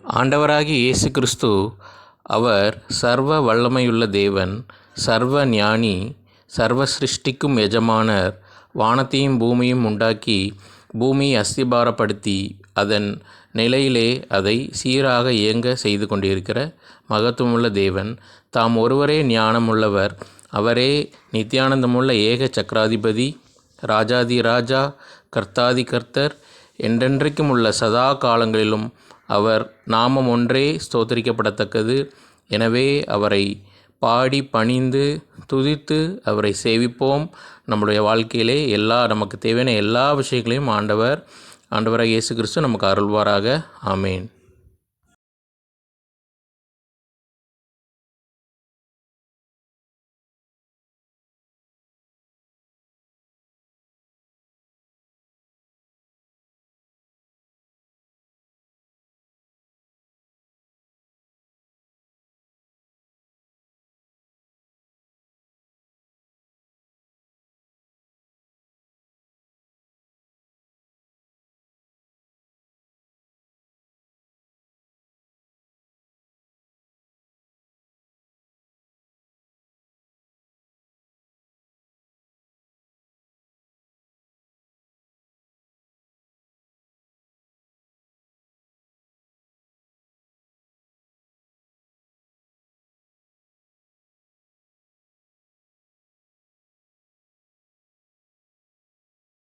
ஆண்டவராகிய இயேசு கிறிஸ்து அவர் சர்வ வல்லமையுள்ள தேவன், சர்வ ஞானி, சர்வ சிருஷ்டிக்கும் எஜமானர். வானத்தையும் பூமியும் உண்டாக்கி பூமியை அஸ்திபாரப்படுத்தி அதன் நிலையிலே அதை சீராக இயங்க செய்து கொண்டிருக்கிற மகத்துவமுள்ள தேவன். தாம் ஒருவரே ஞானமுள்ளவர், அவரே நித்தியானந்தமுள்ள ஏக சக்கராதிபதி, ராஜாதி ராஜா, கர்த்தாதி கர்த்தர், என்றென்றைக்கும் உள்ள சதா காலங்களிலும் அவர் நாமம் ஒன்றே ஸ்தோத்திரிக்கப்படத்தக்கது. எனவே அவரை பாடி பணிந்து துதித்து அவரை சேவிப்போம். நம்முடைய வாழ்க்கையிலே நமக்கு தேவையான எல்லா விஷயங்களையும் ஆண்டவராக இயேசு கிறிஸ்து நமக்கு அருள்வாராக. ஆமேன்.